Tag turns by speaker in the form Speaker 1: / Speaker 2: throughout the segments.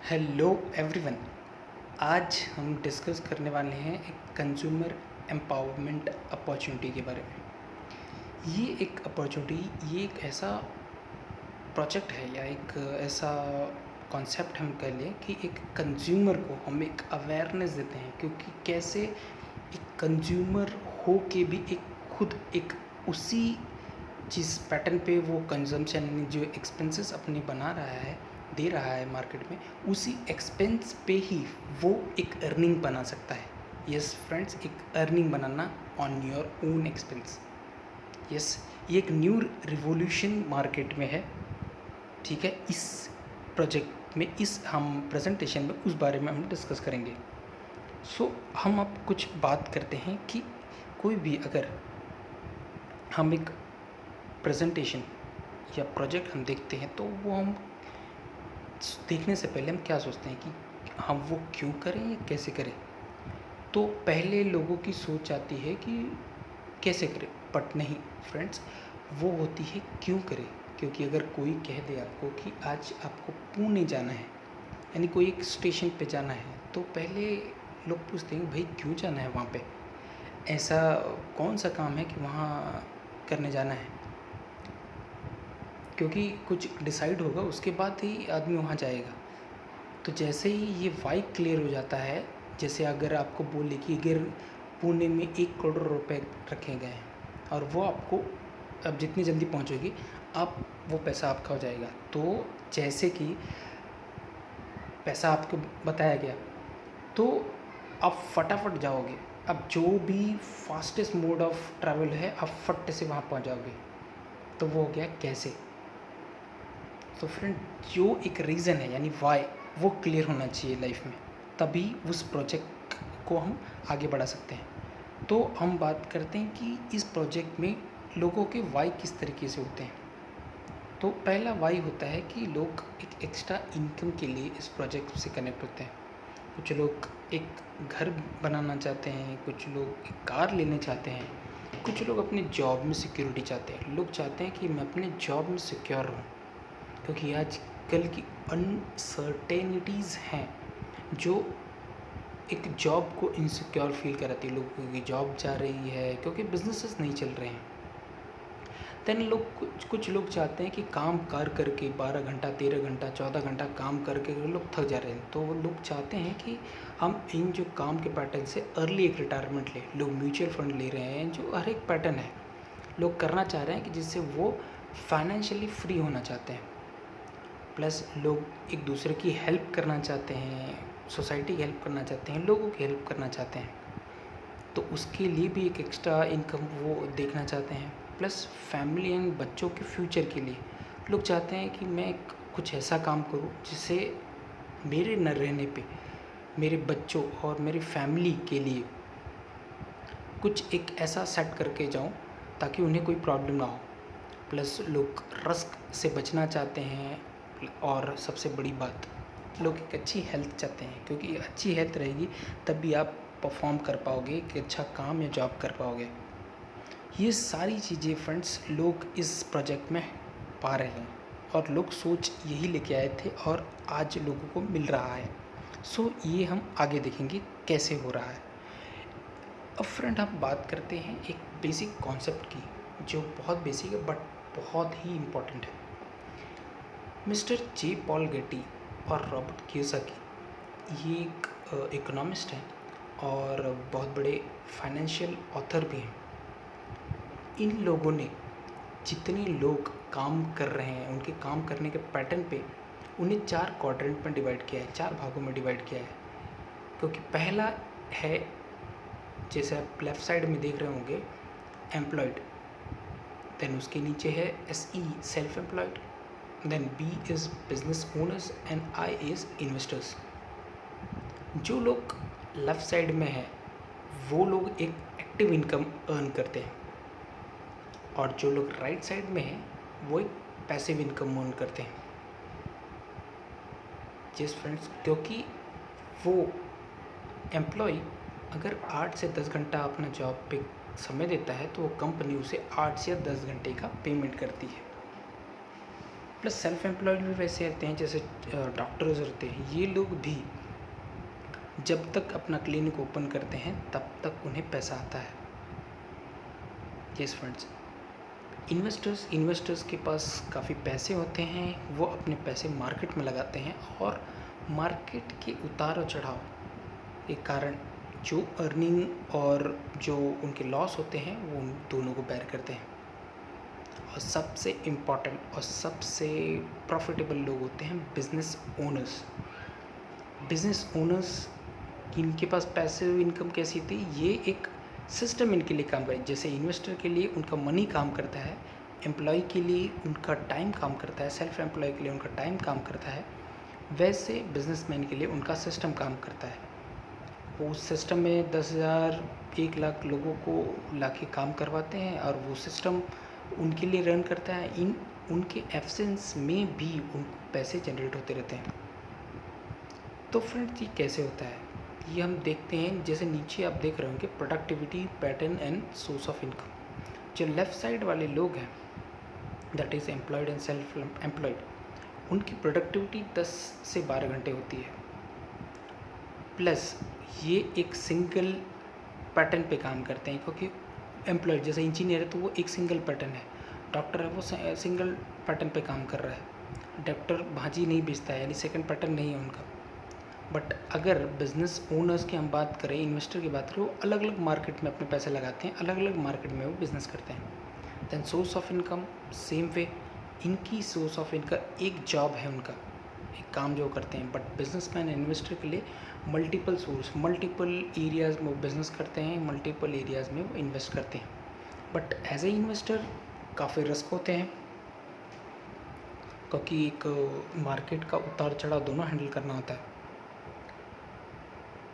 Speaker 1: Hello everyone. आज हम discuss करने वाले हैं एक कंज्यूमर एम्पावरमेंट अपॉर्चुनिटी के बारे में। ये एक ऐसा प्रोजेक्ट है या एक ऐसा कॉन्सेप्ट हम कह लें कि एक कंज्यूमर को हम एक अवेयरनेस देते हैं, क्योंकि कैसे एक कंज्यूमर हो के भी खुद एक उसी जिस पैटर्न पे वो कंजम्पशन जो एक्सपेंसेस अपने बना रहा है, दे रहा है मार्केट में, उसी एक्सपेंस पे ही वो एक अर्निंग बना सकता है। यस फ्रेंड्स, एक earning banana on your own expense. Yes, ये एक न्यू रिवोल्यूशन मार्केट में है। ठीक है, इस प्रोजेक्ट में, इस हम प्रेजेंटेशन में उस बारे में हम डिस्कस करेंगे। हम अब कुछ बात करते हैं कि कोई भी अगर हम एक प्रेजेंटेशन या प्रोजेक्ट हम देखते हैं तो वो हम देखने से पहले हम क्या सोचते हैं कि हम वो क्यों करें या कैसे करें। तो पहले लोगों की सोच आती है कि कैसे करें, बट नहीं फ्रेंड्स, वो होती है क्यों करें। क्योंकि अगर कोई कह दे आपको कि आज आपको पुणे जाना है, यानी कोई एक स्टेशन पे जाना है, तो पहले लोग पूछते हैं भाई क्यों जाना है वहाँ पे, ऐसा कौन सा काम है कि वहाँ करने जाना है। क्योंकि कुछ डिसाइड होगा, उसके बाद ही आदमी वहाँ जाएगा। तो जैसे ही ये वाई क्लियर हो जाता है, जैसे अगर आपको बोले कि अगर पुणे में 1 करोड़ रुपए रखे गए हैं और वो आपको अब जितनी जल्दी पहुँचोगी आप वो पैसा आपका हो जाएगा, तो जैसे कि पैसा आपको बताया गया तो आप फटाफट जाओगे। अब जो भी फास्टेस्ट मोड ऑफ ट्रैवल है, आप फट से वहाँ पहुँच जाओगे। तो वो हो गया कैसे। तो फ्रेंड, जो एक रीज़न है यानी वाई, वो क्लियर होना चाहिए लाइफ में, तभी उस प्रोजेक्ट को हम आगे बढ़ा सकते हैं। तो हम बात करते हैं कि इस प्रोजेक्ट में लोगों के वाई किस तरीके से होते हैं। तो पहला वाई होता है कि लोग एक एक्स्ट्रा इनकम के लिए इस प्रोजेक्ट से कनेक्ट होते हैं। कुछ लोग एक घर बनाना चाहते हैं, कुछ लोग एक कार लेने चाहते हैं, कुछ लोग अपने जॉब में सिक्योरिटी चाहते हैं। लोग चाहते हैं कि मैं अपने जॉब में सिक्योर रहूँ, क्योंकि आजकल की अनसर्टेनिटीज़ हैं जो एक जॉब को इनसिक्योर फील कराती है। लोगों की जॉब जा रही है क्योंकि बिजनेसेस नहीं चल रहे हैं। देन लोग कुछ लोग चाहते हैं कि काम कर करके 12 घंटा 13 घंटा 14 घंटा काम करके लोग थक जा रहे हैं, तो वो लोग चाहते हैं कि हम इन जो काम के पैटर्न से अर्ली एक रिटायरमेंट लें। लोग म्यूचुअल फंड ले रहे हैं, जो हर एक पैटर्न है लोग करना चाह रहे हैं कि जिससे वो फाइनेंशियली फ्री होना चाहते हैं। प्लस लोग एक दूसरे की हेल्प करना चाहते हैं, सोसाइटी की हेल्प करना चाहते हैं, लोगों की हेल्प करना चाहते हैं, तो उसके लिए भी एक एक्स्ट्रा इनकम वो देखना चाहते हैं। प्लस फैमिली एंड बच्चों के फ्यूचर के लिए लोग चाहते हैं कि मैं कुछ ऐसा काम करूं जिससे मेरे न रहने पे मेरे बच्चों और मेरी फैमिली के लिए कुछ एक ऐसा सेट करके जाऊं ताकि उन्हें कोई प्रॉब्लम ना हो। प्लस लोग रिस्क से बचना चाहते हैं, और सबसे बड़ी बात, लोग एक अच्छी हेल्थ चाहते हैं, क्योंकि अच्छी हेल्थ रहेगी तभी आप परफॉर्म कर पाओगे, कि अच्छा काम या जॉब कर पाओगे। ये सारी चीज़ें फ्रेंड्स लोग इस प्रोजेक्ट में पा रहे हैं, और लोग सोच यही लेके आए थे और आज लोगों को मिल रहा है। ये हम आगे देखेंगे कैसे हो रहा है। अब फ्रेंड, हम बात करते हैं एक बेसिक कॉन्सेप्ट की, जो बहुत बेसिक है बट बहुत ही इम्पोर्टेंट है। मिस्टर जे पॉल गेटी और रॉबर्ट कियोसाकी, ये एक इकोनॉमिस्ट हैं और बहुत बड़े फाइनेंशियल ऑथर भी हैं। इन लोगों ने जितने लोग काम कर रहे हैं, उनके काम करने के पैटर्न पे उन्हें 4 क्वाड्रेंट में डिवाइड किया है, 4 भागों में डिवाइड किया है। क्योंकि पहला है, जैसे आप लेफ़्ट साइड में देख रहे होंगे, एम्प्लॉयड। देन उसके नीचे है SE, self employed. Then B is business owners and I is investors. जो लोग लेफ़्ट साइड में है वो लोग एक एक्टिव इनकम अर्न करते हैं, और जो लोग राइट साइड में हैं वो एक पैसिव इनकम अर्न करते हैं। जिस फ्रेंड्स, क्योंकि वो एम्प्लॉय अगर 8 से 10 घंटा अपना जॉब पे समय देता है, तो वो कंपनी उसे 8 से 10 घंटे का पेमेंट करती है। प्लस सेल्फ एम्प्लॉयड भी वैसे रहते हैं जैसे डॉक्टर्स रहते हैं, ये लोग भी जब तक अपना क्लिनिक ओपन करते हैं तब तक उन्हें पैसा आता है। यस फ्रेंड्स, इन्वेस्टर्स के पास काफ़ी पैसे होते हैं, वो अपने पैसे मार्केट में लगाते हैं और मार्केट के उतार और चढ़ाव के कारण जो अर्निंग और जो उनके लॉस होते हैं वो उन दोनों को बेयर करते हैं। और सबसे इम्पॉर्टेंट और सबसे प्रॉफिटेबल लोग होते हैं बिजनेस ओनर्स। बिजनेस ओनर्स इनके पास पैसिव इनकम कैसी थी, ये एक सिस्टम इनके लिए काम करे। जैसे इन्वेस्टर के लिए उनका मनी काम करता है, एम्प्लॉय के लिए उनका टाइम काम करता है, सेल्फ एम्प्लॉय के लिए उनका टाइम काम करता है, वैसे बिजनेसमैन के लिए उनका सिस्टम काम करता है। वो उस सिस्टम में 10,000 1 लाख लोगों को लाके काम करवाते हैं और वो सिस्टम उनके लिए रन करता है। उनके एब्सेंस में भी उनको पैसे जनरेट होते रहते हैं। तो फ्रेंड्स, ये कैसे होता है ये हम देखते हैं। जैसे नीचे आप देख रहे होंगे productivity pattern and source of income. जो लेफ़्ट साइड वाले लोग हैं, that is employed and self employed, उनकी प्रोडक्टिविटी 10 से 12 घंटे होती है। प्लस ये एक सिंगल पैटर्न पे काम करते हैं, क्योंकि एम्प्लॉयड जैसे इंजीनियर है तो वो एक सिंगल पैटर्न है, डॉक्टर है वो सिंगल पैटर्न पे काम कर रहा है। डॉक्टर भाजी नहीं बेचता है, यानी सेकंड पैटर्न नहीं है उनका। बट अगर बिज़नेस ओनर्स की हम बात करें, इन्वेस्टर की बात करें, वो अलग अलग मार्केट में अपने पैसे लगाते हैं, अलग अलग मार्केट में वो बिज़नेस करते हैं। Then source of income same way, इनकी सोर्स ऑफ इनकम एक जॉब है उनका, एक काम जो करते हैं। बट बिजनेसमैन इन्वेस्टर के लिए मल्टीपल सोर्स, मल्टीपल एरियाज़ में वो बिज़नेस करते हैं, मल्टीपल एरियाज़ में वो इन्वेस्ट करते हैं। बट एज ए इन्वेस्टर काफ़ी रिस्क होते हैं, क्योंकि एक मार्केट का उतार चढ़ाव दोनों हैंडल करना होता है।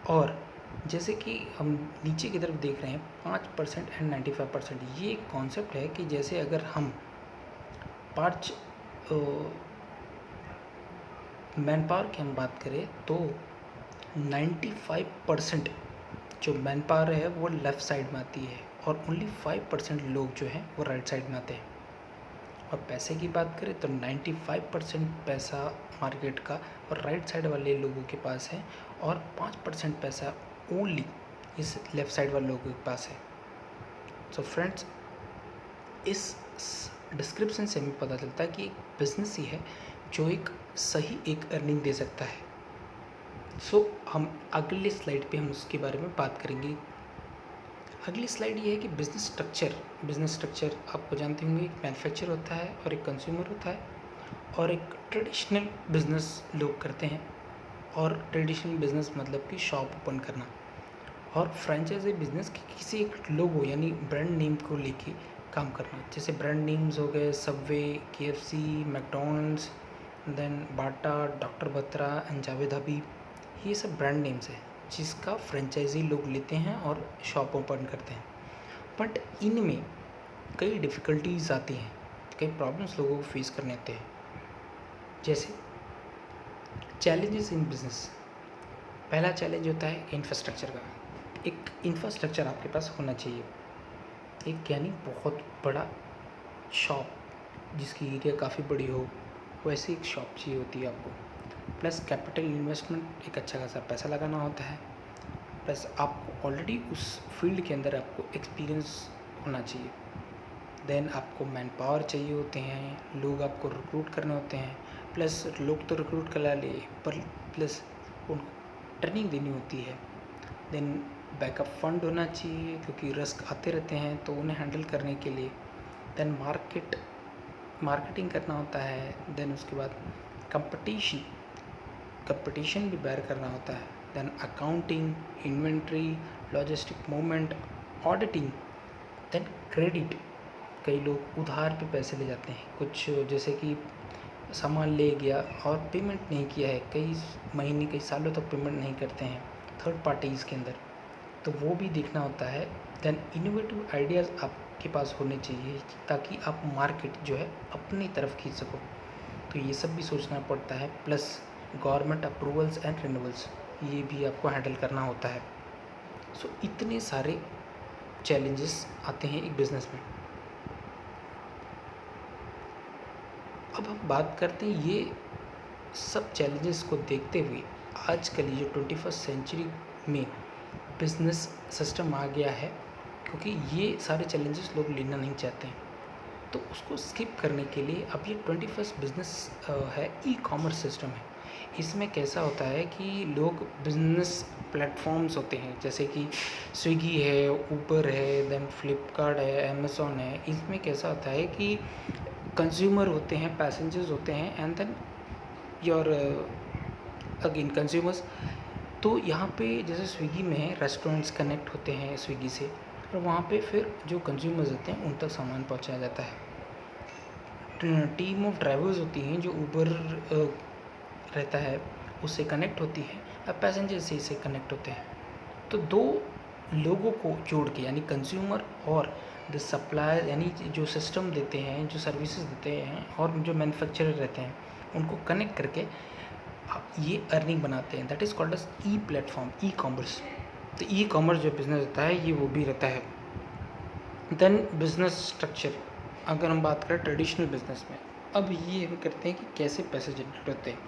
Speaker 1: और जैसे कि हम नीचे की तरफ देख रहे हैं 5% एंड 95%, ये एक कॉन्सेप्ट है कि जैसे अगर हम 5 मैन पावर की हम बात करें तो 95% जो मैन पावर है वो लेफ़्ट साइड में आती है और ओनली 5% लोग जो हैं वो राइट साइड में आते हैं। और पैसे की बात करें तो 95% पैसा मार्केट का और राइट साइड वाले लोगों के पास है और 5% पैसा ओनली इस लेफ़्ट साइड वाले लोगों के पास है। सो फ्रेंड्स, इस डिस्क्रिप्शन से हमें पता चलता है कि एक बिज़नेस ही है जो एक सही एक अर्निंग दे सकता है। सो हम अगले स्लाइड पे हम उसके बारे में बात करेंगे। अगली स्लाइड ये है कि बिज़नेस स्ट्रक्चर आपको जानते होंगे, एक मैन्युफैक्चर होता है और एक कंज्यूमर होता है और एक ट्रेडिशनल बिज़नेस लोग करते हैं। और ट्रेडिशनल बिज़नेस मतलब कि शॉप ओपन करना, और फ्रेंचाइजी बिज़नेस की किसी एक लोगो यानी ब्रांड नेम को लेके काम करना। जैसे ब्रांड नेम्स हो गए Subway, KFC, McDonald's, then Bata, doctor Batra and Javed Habib, ये सब ब्रांड नेम्स हैं जिसका फ्रेंचाइजी लोग लेते हैं और शॉप ओपन करते हैं। बट इनमें कई डिफ़िकल्टीज़ आती हैं, कई प्रॉब्लम्स लोगों को फेस करने होते हैं। जैसे चैलेंजेस इन बिज़नेस, पहला चैलेंज होता है इंफ्रास्ट्रक्चर का। एक इंफ्रास्ट्रक्चर आपके पास होना चाहिए, एक यानी बहुत बड़ा शॉप जिसकी एरिया काफ़ी बड़ी हो, वैसी एक शॉप चाहिए होती है आपको। प्लस कैपिटल इन्वेस्टमेंट, एक अच्छा खासा पैसा लगाना होता है। प्लस आपको ऑलरेडी उस फील्ड के अंदर आपको एक्सपीरियंस होना चाहिए। देन आपको मैन पावर चाहिए होते हैं, लोग आपको रिक्रूट करने होते हैं। प्लस लोग तो रिक्रूट करा ले, पर प्लस उनको ट्रेनिंग देनी होती है। देन बैकअप फंड होना चाहिए, क्योंकि रिस्क आते रहते हैं तो उन्हें हैंडल करने के लिए। देन मार्केटिंग करना होता है। देन उसके बाद कंपटीशन भी बेयर करना होता है। Then accounting, inventory, logistic movement, auditing, then credit. कई लोग उधार पे पैसे ले जाते हैं, कुछ जैसे कि सामान ले गया और पेमेंट नहीं किया है, कई महीने कई सालों तक पेमेंट नहीं करते हैं थर्ड पार्टीज़ के अंदर, तो वो भी देखना होता है। देन इनोवेटिव आइडियाज़ आपके पास होने चाहिए ताकि आप मार्केट जो है अपनी तरफ खींच सको, तो ये सब भी सोचना पड़ता है। Plus government approvals and renewals, ये भी आपको हैंडल करना होता है। सो इतने सारे चैलेंजेस आते हैं एक बिज़नेस में। अब हम बात करते हैं ये सब चैलेंजेस को देखते हुए आजकल ये 21st सेंचुरी में बिजनेस सिस्टम आ गया है, क्योंकि ये सारे चैलेंजेस लोग लेना नहीं चाहते हैं। तो उसको स्किप करने के लिए अब ये 21st बिजनेस है, ई कॉमर्स सिस्टम है। इसमें कैसा होता है कि लोग बिजनेस प्लेटफॉर्म्स होते हैं, जैसे कि स्विगी है, ऊबर है, देन फ्लिपकार्ट है, अमेज़ॉन है। इसमें कैसा होता है कि कंज्यूमर होते हैं, पैसेंजर्स होते हैं, and then your again consumers. तो यहाँ पे जैसे स्विगी में है, रेस्टोरेंट्स कनेक्ट होते हैं स्विगी से, और वहाँ पे फिर जो कंज्यूमर्स होते हैं उन तक सामान पहुँचाया जाता है। टीम ऑफ ड्राइवर्स होती हैं जो ऊबर रहता है उससे कनेक्ट होती है, अब पैसेंजर से इससे कनेक्ट होते हैं। तो दो लोगों को जोड़ के, यानी कंज्यूमर और द सप्लायर, यानी जो सिस्टम देते हैं, जो सर्विसेज देते हैं, और जो मैन्युफैक्चरर रहते हैं, उनको कनेक्ट करके ये अर्निंग बनाते हैं। That is called as e platform, e commerce. तो ई कॉमर्स जो बिज़नेस रहता है ये वो भी रहता है। देन बिज़नेस स्ट्रक्चर, अगर हम बात करें ट्रेडिशनल बिजनेस में, अब ये हम करते हैं कि कैसे पैसे जनरेट होते हैं।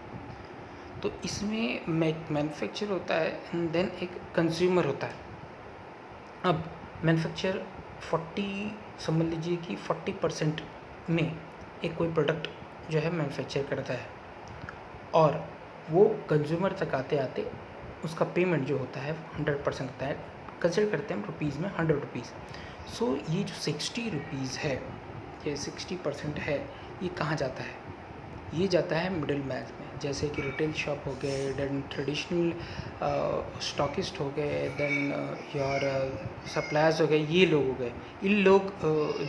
Speaker 1: तो इसमें मैन्युफैक्चर होता है एंड देन एक कंज्यूमर होता है। अब मैन्युफैक्चर 40 समझ लीजिए कि 40% में एक कोई प्रोडक्ट जो है मैन्युफैक्चर करता है, और वो कंज्यूमर तक आते आते उसका पेमेंट जो होता है 100% होता है। कंसिडर करते हैं रुपीज़ में 100 रुपीज़। सो ये जो 60 रुपीज़ है, ये 60% है, ये कहाँ जाता है? ये जाता है मिडिल मैन में, जैसे कि रिटेल शॉप हो गए, देन ट्रेडिशनल स्टॉकिस्ट हो गए, देन योर सप्लायर्स हो गए, ये लोग हो गए। इन लोग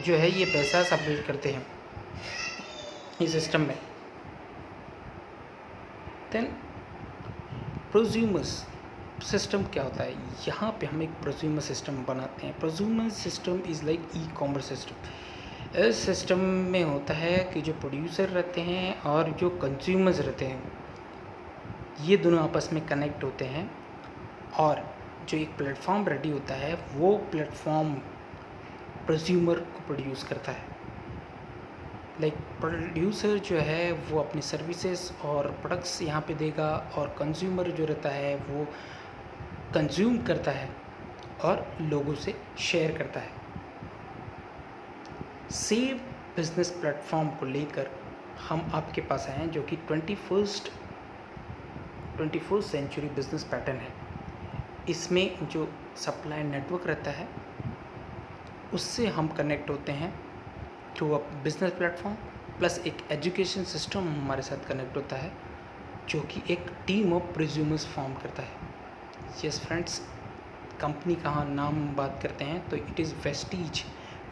Speaker 1: जो है ये पैसा सबमिट करते हैं इस सिस्टम में। देन प्रोज्यूमर्स सिस्टम क्या होता है? यहाँ पे हम एक प्रोज्यूमर सिस्टम बनाते हैं। Prosumer system is like e commerce system. इस सिस्टम में होता है कि जो प्रोड्यूसर रहते हैं और जो कंज्यूमर्स रहते हैं, ये दोनों आपस में कनेक्ट होते हैं, और जो एक प्लेटफॉर्म रेडी होता है वो प्लेटफॉर्म प्रोज्यूमर को प्रोड्यूस करता है। लाइक प्रोड्यूसर जो है वो अपनी सर्विसेज और प्रोडक्ट्स यहाँ पे देगा, और कंज्यूमर जो रहता है वो कंज्यूम करता है और लोगों से शेयर करता है। सेम बिजनेस प्लेटफॉर्म को लेकर हम आपके पास आए हैं, जो कि 21st सेंचुरी बिजनेस पैटर्न है। इसमें जो सप्लाई नेटवर्क रहता है उससे हम कनेक्ट होते हैं through a business platform, plus एक एजुकेशन सिस्टम हमारे साथ कनेक्ट होता है, जो कि एक टीम ऑफ प्रोज्यूमर्स फॉर्म करता है। यस फ्रेंड्स, कंपनी का नाम बात करते हैं तो it is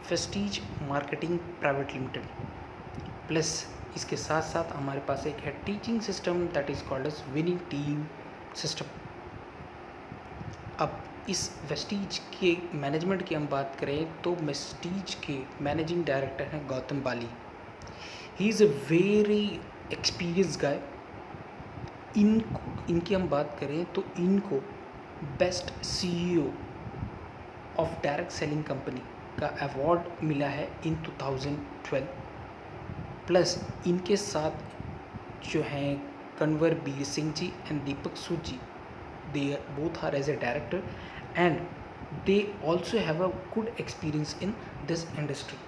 Speaker 1: Vestige marketing private limited. Plus इसके साथ साथ हमारे पास एक है teaching system, that is called as winning team system. अब इस वेस्टीज के मैनेजमेंट की हम बात करें तो वेस्टीज के मैनेजिंग डायरेक्टर हैं Gautam Bali. He is a very experience guy. इनकी हम बात करें तो इनको best CEO of direct selling company का अवार्ड मिला है इन 2012। प्लस इनके साथ जो हैं Kanwar Bir Singh ji and Deepak Sood ji, they both are as a director and they also have a good experience in this industry.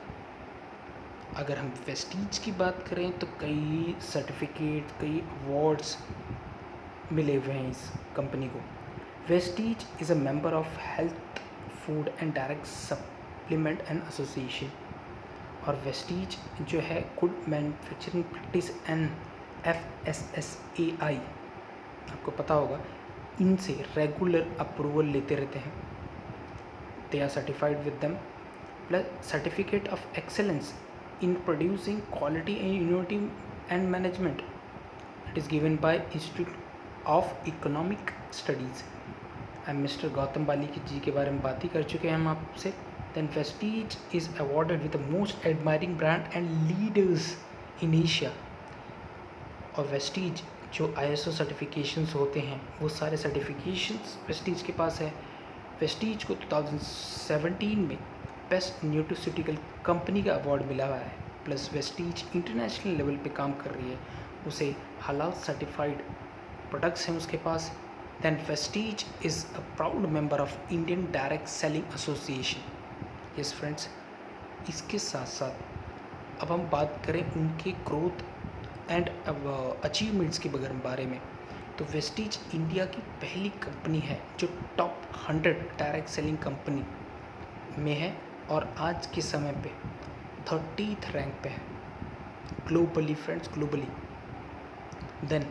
Speaker 1: अगर हम वेस्टीज की बात करें तो कई सर्टिफिकेट, कई अवार्ड्स मिले हुए हैं इस कंपनी को। Vestige is a member of health food and direct supplement and association, और वेस्टीज जो है good manufacturing practice and FSSAI, आपको पता होगा, इनसे रेगुलर अप्रूवल लेते रहते हैं। They are certified with them, plus certificate of excellence in producing quality and innovative and management, it is given by institute of economic studies. And mister Gautam Bali ji के बारे में बात ही कर चुके हैं हम आपसे। Then Vestige is awarded with the most admiring brand and leaders in Asia. और वेस्टीज जो ISO सर्टिफिकेशंस होते हैं वो सारे सर्टिफिकेशंस वेस्टीज के पास है। वेस्टीज को 2017 में बेस्ट न्यूट्रिस्यूटिकल कंपनी का अवार्ड मिला हुआ है। प्लस वेस्टीज इंटरनेशनल लेवल पे काम कर रही है, उसे हलाल सर्टिफाइड प्रोडक्ट्स हैं उसके पास। Then Vestige is a proud member of Indian direct selling association. Yes friends, इसके साथ साथ अब हम बात करें उनके ग्रोथ एंड अचीवमेंट्स के बारे में, तो वेस्टीज इंडिया की पहली कंपनी है जो टॉप 100 डायरेक्ट सेलिंग कंपनी में है और आज के समय पे 30th रैंक पे है ग्लोबली फ्रेंड्स, ग्लोबली। देन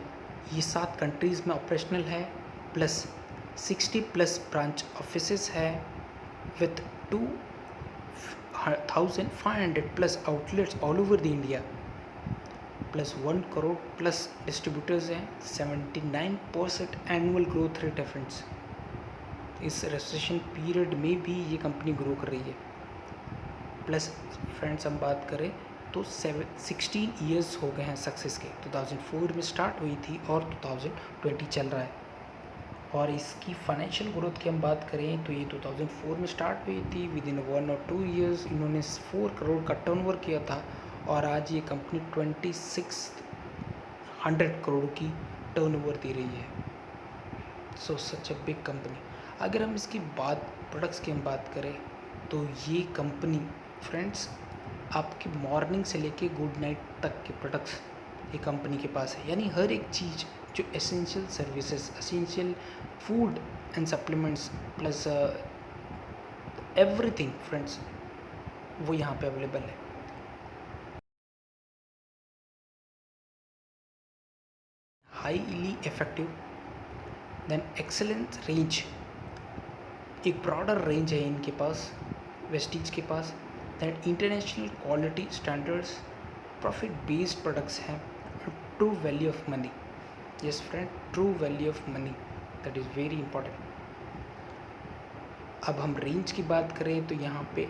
Speaker 1: ये 7 कंट्रीज़ में ऑपरेशनल है, प्लस 60+ ब्रांच ऑफिसेस है with 2500+ outlets all over the India, plus 1 crore plus distributors हैं, 79% एनुअल ग्रोथ रेट है फ्रेंड्स। इस रिसेशन पीरियड में भी ये कंपनी ग्रो कर रही है। प्लस फ्रेंड्स हम बात करें तो 16 ईयर्स हो गए हैं सक्सेस के, 2004 में स्टार्ट हुई थी और 2020 चल रहा है। और इसकी फाइनेंशियल ग्रोथ की हम बात करें तो ये 2004 में स्टार्ट हुई थी, विद इन 1 और 2 ईयर्स इन्होंने 4 करोड़ का टर्नओवर किया था और आज ये कंपनी 2600 करोड़ की टर्नओवर दे रही है। सो सच अ बिग कंपनी। अगर हम इसकी बात प्रोडक्ट्स की हम बात करें तो ये कंपनी फ्रेंड्स आपकी मॉर्निंग से लेके गुड नाइट तक के प्रोडक्ट्स ये कंपनी के पास है, यानी हर एक चीज़ जो essential services, essential food and supplements plus everything friends वो यहाँ पे अवेलेबल है। Highly effective, then excellent range, एक ब्रॉडर रेंज है इनके पास, वेस्टीज के पास। That international quality standards, profit based products हैं, true value of money. Yes friend, true value of money, that is very important. अब हम रेंज की बात करें तो यहाँ पे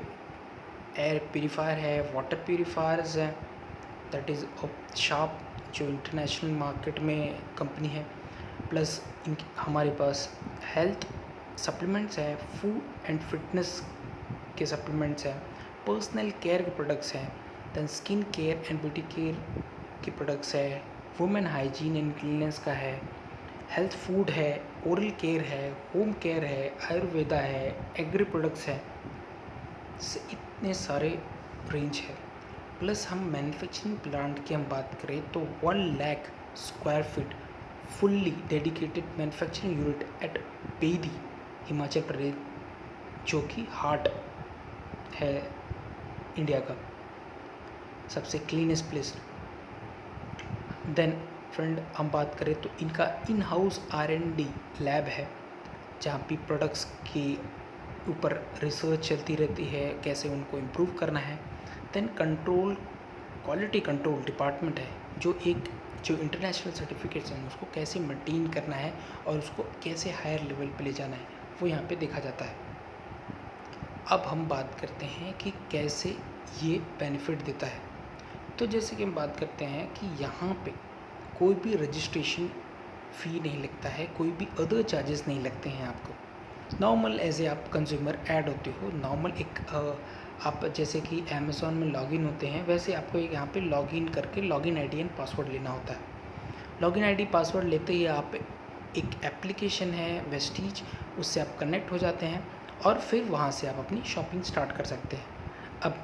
Speaker 1: एयर प्योरीफायर है, वाटर प्योरीफायर्स हैं, दैट इज़ शार्प जो इंटरनेशनल मार्केट में कंपनी है। प्लस हमारे पास हेल्थ सप्लीमेंट्स हैं, फूड एंड फिटनेस के सप्लीमेंट्स हैं, पर्सनल केयर के प्रोडक्ट्स हैं, then skin care and beauty care के प्रोडक्ट्स है, वुमेन हाइजीन एंड क्लीननेस का है, हेल्थ फूड है, ओरल केयर है, होम केयर है, आयुर्वेदा है, एग्री प्रोडक्ट्स है, इतने सारे रेंज है। प्लस हम मैन्युफैक्चरिंग प्लांट की हम बात करें तो 1 lakh square feet fully dedicated manufacturing unit at Baddi Himachal Pradesh, जो कि हार्ट है इंडिया का, सबसे क्लीनेस्ट प्लेस। देन फ्रेंड हम बात करें तो इनका इन हाउस R&D लैब है जहाँ पे प्रोडक्ट्स के ऊपर रिसर्च चलती रहती है, कैसे उनको इम्प्रूव करना है। Then control, quality control department है जो इंटरनेशनल सर्टिफिकेट्स हैं उसको कैसे मेंटेन करना है और उसको कैसे हायर लेवल पे ले जाना है वो यहाँ पे देखा जाता है। अब हम बात करते हैं कि कैसे ये बेनिफिट देता है। तो जैसे कि हम बात करते हैं कि यहाँ पे कोई भी रजिस्ट्रेशन फ़ी नहीं लगता है, कोई भी अदर चार्जेस नहीं लगते हैं आपको। नॉर्मल एज ए आप कंज्यूमर ऐड होते हो, नॉर्मल एक आप जैसे कि अमेज़ॉन में लॉगिन होते हैं वैसे आपको एक यहाँ पे लॉगिन करके लॉगिन आईडी एंड पासवर्ड लेना होता है। लॉगिन आईडी पासवर्ड लेते ही आप एक एप्लीकेशन है वेस्टीज, उससे आप कनेक्ट हो जाते हैं और फिर वहाँ से आप अपनी शॉपिंग स्टार्ट कर सकते हैं। अब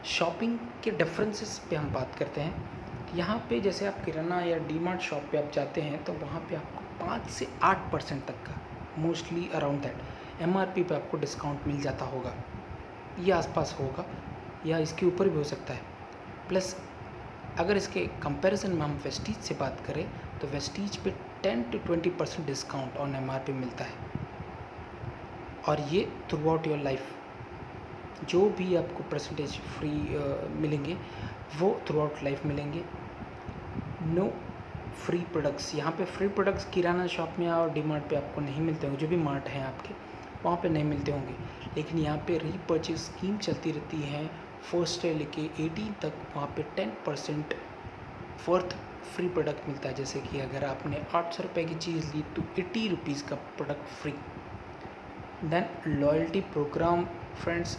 Speaker 1: शॉपिंग के डिफरेंसेस पे हम बात करते हैं। यहाँ पे जैसे आप किराना या डीमार्ट शॉप पे आप जाते हैं तो वहाँ पे आपको 5 से 8% तक का, मोस्टली अराउंड दैट MRP पे आपको डिस्काउंट मिल जाता होगा, ये आसपास होगा या इसके ऊपर भी हो सकता है। प्लस अगर इसके कंपैरिजन में हम वेस्टीज से बात करें तो वेस्टीज पे 10 to 20% डिस्काउंट ऑन MRP मिलता है और ये थ्रू आउट योर लाइफ जो भी आपको परसेंटेज फ्री मिलेंगे वो थ्रू आउट लाइफ मिलेंगे। नो फ्री प्रोडक्ट्स, यहाँ पे फ्री प्रोडक्ट्स किराना शॉप में और डीमार्ट पे आपको नहीं मिलते होंगे, जो भी मार्ट हैं आपके वहाँ पे नहीं मिलते होंगे, लेकिन यहाँ पे रीपर्चेज स्कीम चलती रहती है 1st से लेके 18 तक, वहाँ पे 10% वर्थ फ्री प्रोडक्ट मिलता है। जैसे कि अगर आपने 800 रुपये की चीज़ ली तो 80 रुपीज़ का product free. Then loyalty programme friends,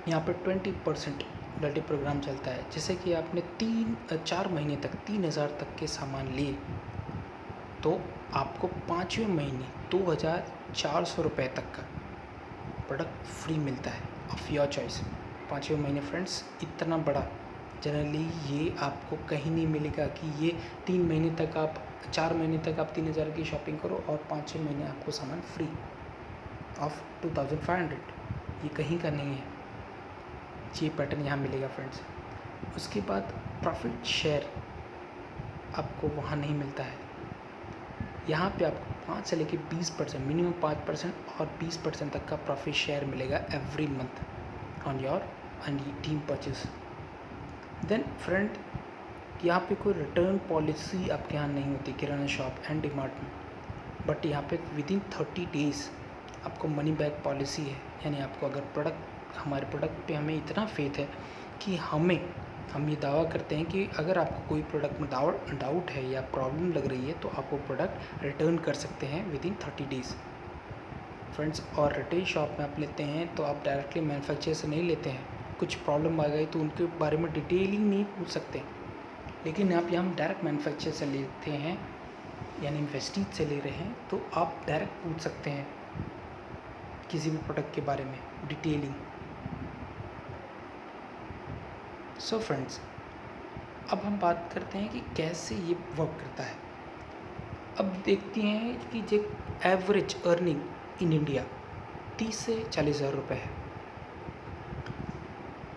Speaker 1: यहाँ पे 20% लॉयल्टी प्रोग्राम चलता है। जैसे कि आपने 4 महीने तक 3000 तक के सामान लिए तो आपको 5वें महीने 2400 रुपये तक का प्रोडक्ट फ्री मिलता है ऑफ योर चॉइस। 5वें महीने फ्रेंड्स, इतना बड़ा जनरली ये आपको कहीं नहीं मिलेगा कि ये 4 महीने तक आप 3000 की शॉपिंग करो और 5-6 महीने आपको सामान फ्री ऑफ 2500। ये कहीं का नहीं है, ये पैटर्न यहाँ मिलेगा फ्रेंड्स। उसके बाद प्रॉफिट शेयर आपको वहाँ नहीं मिलता है। यहाँ पे आपको 5 से लेके 20%, मिनिमम 5% और 20% तक का प्रॉफिट शेयर मिलेगा every month on your team purchase. Then friend, यहाँ पे कोई रिटर्न पॉलिसी आपके यहाँ नहीं होती किराना शॉप एंड डीमार्ट में, बट यहाँ पे विदिन 30 डेज़ आपको मनी बैक पॉलिसी है। यानी आपको अगर हमारे प्रोडक्ट पे हमें इतना फेथ है कि हम ये दावा करते हैं कि अगर आपको कोई प्रोडक्ट में डाउट है या प्रॉब्लम लग रही है तो आप वो प्रोडक्ट रिटर्न कर सकते हैं विदिन 30 डेज़ फ्रेंड्स। और रिटेल शॉप में आप लेते हैं तो आप डायरेक्टली मैन्युफैक्चरर से नहीं लेते हैं। कुछ प्रॉब्लम आ गई तो उनके बारे में डिटेलिंग नहीं पूछ सकते, लेकिन आप यहाँ डायरेक्ट मैन्युफैक्चरर से लेते हैं यानी इन्वेस्टीज से ले रहे हैं तो आप डायरेक्ट पूछ सकते हैं किसी भी प्रोडक्ट के बारे में डिटेलिंग। सो फ्रेंड्स, अब हम बात करते हैं कि कैसे ये वर्क करता है। अब देखते हैं कि जो एवरेज अर्निंग इन इंडिया 30 से 40 हज़ार रुपये है।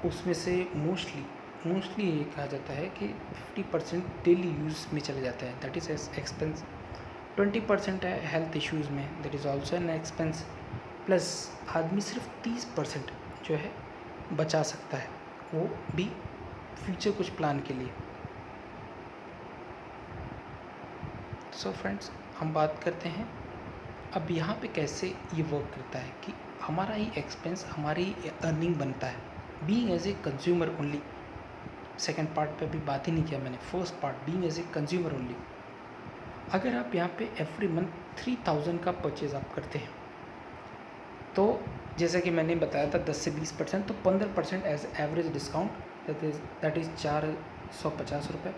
Speaker 1: उसमें से मोस्टली ये कहा जाता है कि 50% डेली यूज़ में चले जाता है, दैट इज़ एक्सपेंस। 20% है हेल्थ इश्यूज़ में, that is also an expense. Plus आदमी सिर्फ 30% जो है बचा सकता है, वो भी फ्यूचर कुछ प्लान के लिए। सो फ्रेंड्स, हम बात करते हैं अब यहाँ पे कैसे ये वर्क करता है कि हमारा ही एक्सपेंस हमारी अर्निंग बनता है being as a consumer only. Second part पे अभी बात ही नहीं किया मैंने, first part being as a consumer only. अगर आप यहाँ पे एवरी मंथ 3000 का परचेज आप करते हैं तो जैसे कि मैंने बताया था 10 से 20%, तो 15% as average discount that is 450 रुपये।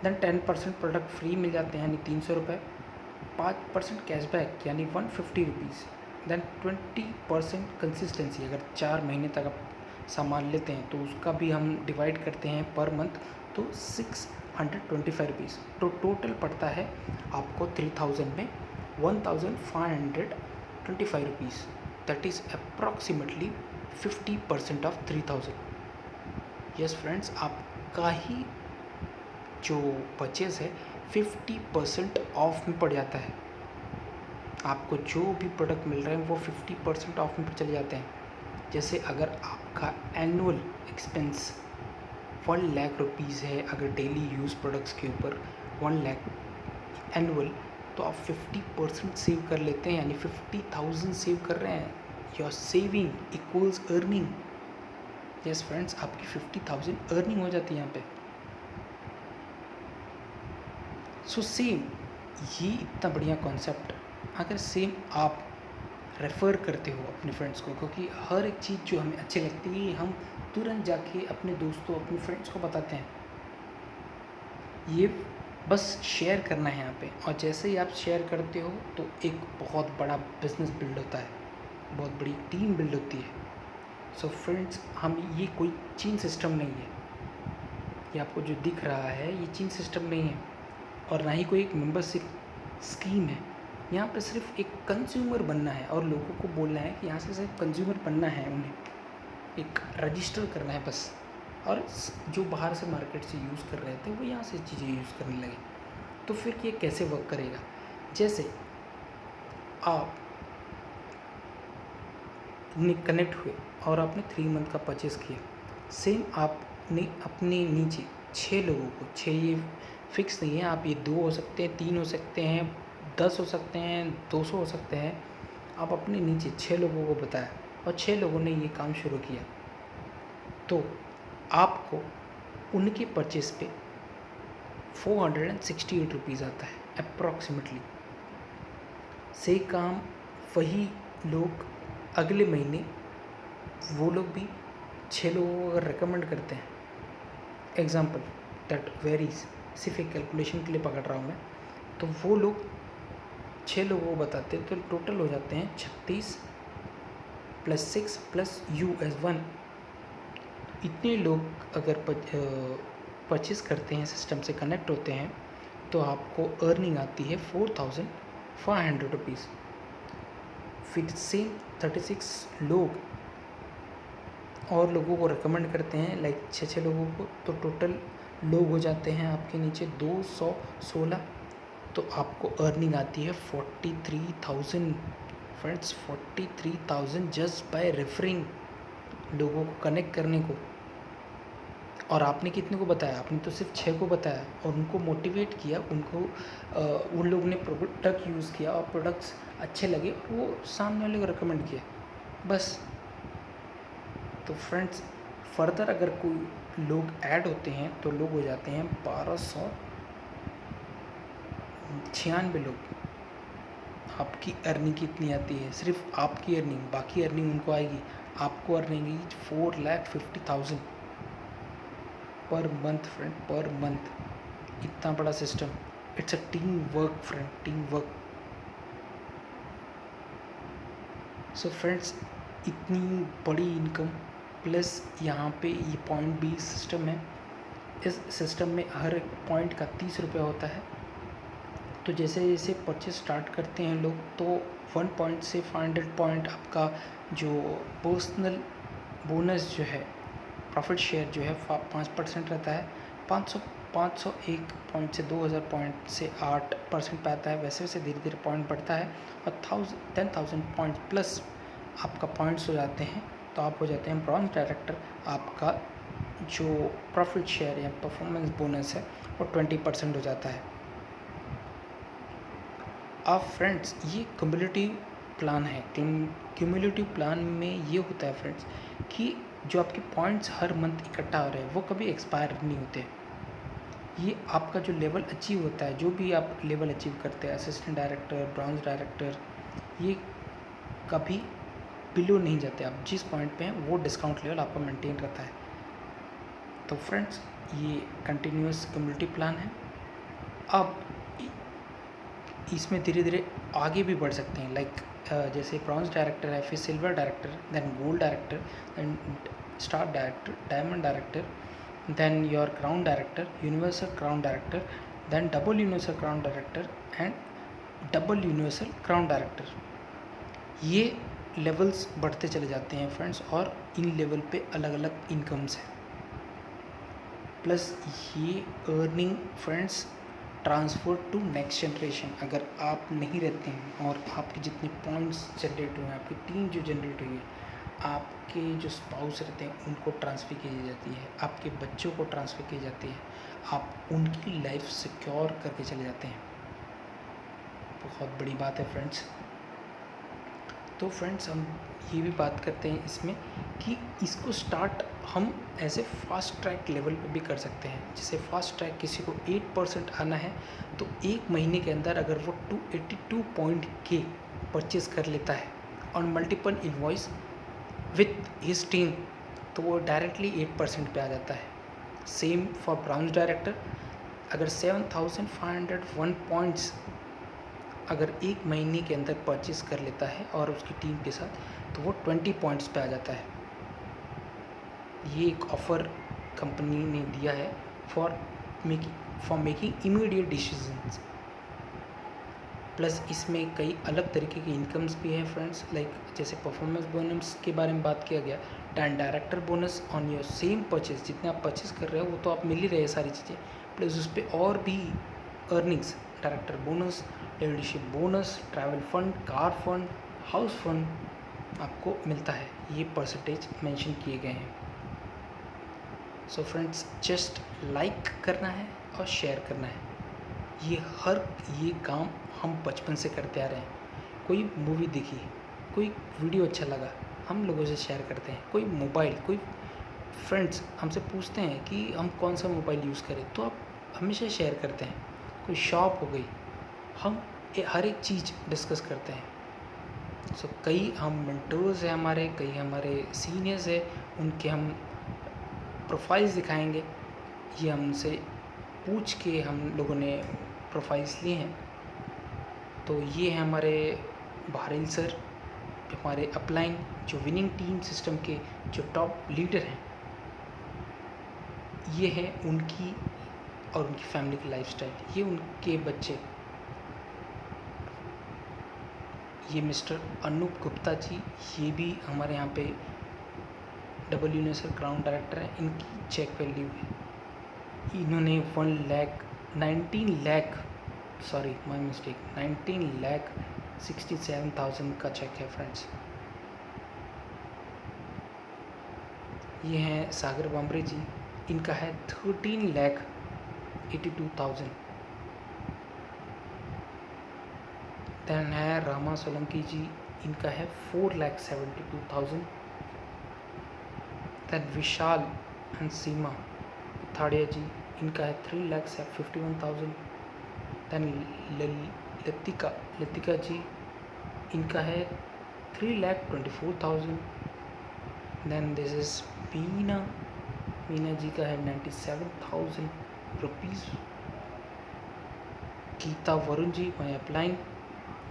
Speaker 1: देन 10% प्रोडक्ट फ्री मिल जाते हैं यानी 300 रुपये। 5% कैशबैक यानी 150 रुपीज़। देन 20% कंसिस्टेंसी, अगर 4 महीने तक आप सामान लेते हैं तो उसका भी हम डिवाइड करते हैं पर मंथ तो 625 रुपीज़। तो टोटल पड़ता है आपको 3000 में 1525 rupees, that is approximately 50% of 3000। Yes friends, आपका ही जो परचेज़ है 50% ऑफ में पड़ जाता है। आपको जो भी प्रोडक्ट मिल रहे हैं वो 50% ऑफ में चले जाते हैं। जैसे अगर आपका एनुअल एक्सपेंस 1 लाख रुपीज़ है, अगर डेली यूज़ प्रोडक्ट्स के ऊपर 1 लाख एनुअल, तो आप 50% सेव कर लेते हैं यानी 50,000 सेव कर रहे हैं। Your saving equals earning. Yes friends, आपकी 50,000 अर्निंग हो जाती है यहाँ पे। सो सेम ये इतना बढ़िया कॉन्सेप्ट अगर सेम आप रेफ़र करते हो अपने फ्रेंड्स को, क्योंकि हर एक चीज़ जो हमें अच्छी लगती है हम तुरंत जाके अपने दोस्तों अपने फ्रेंड्स को बताते हैं। ये बस शेयर करना है यहाँ पे, और जैसे ही आप शेयर करते हो तो एक बहुत बड़ा बिजनेस बिल्ड होता है, बहुत बड़ी टीम बिल्ड होती है। सो फ्रेंड्स, हम ये कोई चेन सिस्टम नहीं है, ये आपको जो दिख रहा है ये चेन सिस्टम नहीं है और ना ही कोई एक मेंबरशिप स्कीम है। यहाँ पे सिर्फ एक कंज्यूमर बनना है और लोगों को बोलना है कि यहाँ से सिर्फ कंज्यूमर बनना है, उन्हें एक रजिस्टर करना है बस। और जो बाहर से मार्केट से यूज़ कर रहे थे वो यहाँ से चीज़ें यूज़ करने लगे। तो फिर ये कैसे वर्क करेगा? जैसे आप कनेक्ट हुए और आपने 3 मंथ का परचेज़ किया, सेम आपने अपने नीचे 6 लोगों को, 6 ये फिक्स नहीं है, आप ये 2 हो सकते हैं, 3 हो सकते हैं, 10 हो सकते हैं, 200 हो सकते हैं। आप अपने नीचे 6 लोगों को बताया और 6 लोगों ने ये काम शुरू किया, तो आपको उनके परचेज़ पे 468 रुपीज़ आता है अप्रॉक्सीमेटली। से काम वही लोग अगले महीने वो लोग भी 6 लोगों को अगर रिकमेंड करते हैं, एग्जाम्पल दैट वेरीज, सिर्फ एक कैलकुलेशन के लिए पकड़ रहा हूँ मैं, तो वो लोग 6 लोगों को बताते हैं तो टोटल हो जाते हैं 36 + 6 + यू एज 1। इतने लोग अगर परचेज़ करते हैं, सिस्टम से कनेक्ट होते हैं, तो आपको अर्निंग आती है 4500 रुपीज़। फिर सेम 36 लोग और लोगों को रिकमेंड करते हैं, लाइक 6 लोगों को, तो टोटल लोग हो जाते हैं आपके नीचे 216। तो आपको अर्निंग आती है 43,000 फ्रेंड्स, 43,000 जस्ट बाय रेफरिंग, लोगों को कनेक्ट करने को। और आपने कितने को बताया? आपने तो सिर्फ 6 को बताया और उनको मोटिवेट किया, उनको उन लोगों ने प्रोडक्ट यूज़ किया और प्रोडक्ट्स अच्छे लगे और वो सामने वाले को रिकमेंड किया, बस। तो फ्रेंड्स, फर्दर अगर कोई लोग ऐड होते हैं तो लोग हो जाते हैं 1296 लोग। आपकी अर्निंग कितनी आती है? सिर्फ आपकी अर्निंग, बाकी अर्निंग उनको आएगी। आपको earning 4,50,000 per month friend, per month. इतना बड़ा system, it's a team work friend, team work. So friends, इतनी बड़ी इनकम प्लस यहाँ पे ये पॉइंट भी सिस्टम है। इस सिस्टम में हर एक पॉइंट का 30 रुपये होता है। तो जैसे जैसे परचेज स्टार्ट करते हैं लोग, तो 1 पॉइंट से 500 पॉइंट आपका जो पर्सनल बोनस जो है, प्रॉफिट शेयर जो है 5% रहता है। 501 पॉइंट से 2000 पॉइंट से 8% पे आता है। वैसे वैसे धीरे धीरे पॉइंट बढ़ता है और 10,000 पॉइंट प्लस आपका पॉइंट्स हो जाते हैं, तो आप हो जाते हैं ब्रॉन्ज डायरेक्टर। आपका जो प्रॉफिट शेयर या परफॉर्मेंस बोनस है वो 20% हो जाता है। अब फ्रेंड्स, ये क्यूमुलेटिव प्लान है। क्यूमुलेटिव प्लान में ये होता है फ्रेंड्स कि जो आपके पॉइंट्स हर मंथ इकट्ठा हो रहे हैं वो कभी एक्सपायर नहीं होते। ये आपका जो लेवल अचीव होता है, जो भी आप लेवल अचीव करते हैं, असिस्टेंट डायरेक्टर, ब्रॉन्ज डायरेक्टर, ये कभी बिलो नहीं जाते। आप जिस पॉइंट पे हैं वो डिस्काउंट लेवल आपका मेंटेन रहता है। तो फ्रेंड्स, ये कंटिन्यूअस क्यूमुलेटिव प्लान है। अब इसमें धीरे धीरे आगे भी बढ़ सकते हैं, लाइक जैसे ब्रॉन्ज डायरेक्टर है, फिर silver director, then gold director, then star director, diamond director, then your crown director, universal crown director, then double universal crown director and double universal crown director. ये लेवल्स बढ़ते चले जाते हैं friends, और in level पे अलग अलग incomes हैं। प्लस ये earning friends transfer to next generation. अगर आप नहीं रहते हैं और आपके जितने पॉइंट्स जनरेट हुए हैं, आपकी टीम जो जनरेट हुई है, आपके जो स्पाउस रहते हैं उनको ट्रांसफ़र की जाती है, आपके बच्चों को ट्रांसफ़र की जाती है, आप उनकी लाइफ सिक्योर करके चले जाते हैं। बहुत बड़ी बात है फ्रेंड्स। तो फ्रेंड्स, हम ये भी बात करते हैं इसमें कि इसको स्टार्ट हम ऐसे फास्ट ट्रैक लेवल पे भी कर सकते हैं। जैसे फास्ट ट्रैक किसी को 8% आना है, तो 1 महीने के अंदर अगर वो 282 पॉइंट के परचेज़ कर लेता है on multiple invoice with his team, तो वो डायरेक्टली 8% पे आ जाता है। सेम फॉर ब्राउन्ज डायरेक्टर, अगर 7,501 पॉइंट्स अगर 1 महीने के अंदर परचेज़ कर लेता है और उसकी टीम के साथ, तो वो 20 पॉइंट्स पे आ जाता है। ये एक ऑफ़र कंपनी ने दिया है for making immediate decisions. Plus इसमें कई अलग तरीके की इनकम्स भी हैं फ्रेंड्स, लाइक जैसे परफॉर्मेंस बोनस के बारे में बात किया गया, director bonus on your same purchase. जितने आप परचेज़ कर रहे हो वो तो आप मिल ही रहे हैं सारी चीज़ें, प्लस उस पर और भी earnings, director bonus, leadership bonus, travel fund, car fund, house fund आपको मिलता है। ये परसेंटेज मेंशन किए गए हैं। सो फ्रेंड्स, जस्ट लाइक करना है और शेयर करना है। ये काम हम बचपन से करते आ रहे हैं। कोई मूवी देखी, कोई वीडियो अच्छा लगा, हम लोगों से शेयर करते हैं। कोई मोबाइल, कोई फ्रेंड्स हमसे पूछते हैं कि हम कौन सा मोबाइल यूज़ करें, तो आप हमेशा शेयर करते हैं। कोई शॉप हो गई, हम हर एक चीज़ डिस्कस करते हैं। सो कई हम मेंटर्स हैं हमारे, कई हमारे सीनियर्स हैं, उनके हम प्रोफाइल्स दिखाएंगे। ये हमसे पूछ के हम लोगों ने प्रोफाइल्स लिए हैं। तो ये हैं हमारे बहरील सर, हमारे अपलाइन जो विनिंग टीम सिस्टम के जो टॉप लीडर हैं। ये है उनकी और उनकी फैमिली की लाइफस्टाइल, ये उनके बच्चे। ये मिस्टर अनूप गुप्ता जी, ये भी हमारे यहाँ पे डबल यूनिवर्सल क्राउन डायरेक्टर हैं। इनकी चेक वैल्यू है, इन्होंने 19,67,000 का चेक है फ्रेंड्स। ये हैं सागर बाम्बरे जी, इनका है 13,82,000। देन है रामा सोलंकी जी, इनका है 4,72,000। देन विशाल एंड सीमा थाड़िया जी, इनका है 3,51,000। देन लतिका जी, इनका है 3,24,000। Then this is Meena ji का है 97,000 रुपीज़। Geeta Varun ji my upline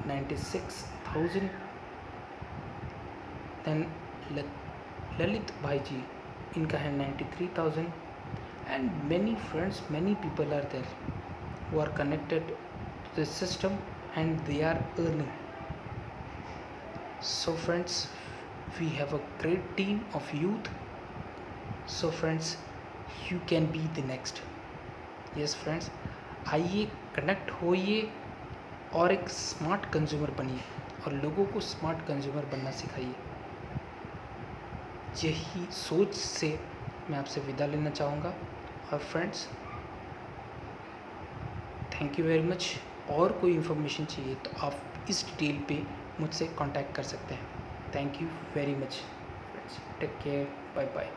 Speaker 1: 96,000। Then Lalit bhai ji, इनका है 93,000। And many friends, many people are there who are connected to this system and they are earning. So friends, we have a great team of youth. So friends, you can be the next. Yes friends, आइए connect होइए और एक smart consumer बनिए और लोगों को smart consumer बनना सिखाइए। यही सोच से मैं आपसे विदा लेना चाहूँगा। और friends, thank you very much. और कोई इन्फॉर्मेशन चाहिए तो आप इस डिटेल पे मुझसे कांटेक्ट कर सकते हैं। Thank you very much friends, take care, bye bye.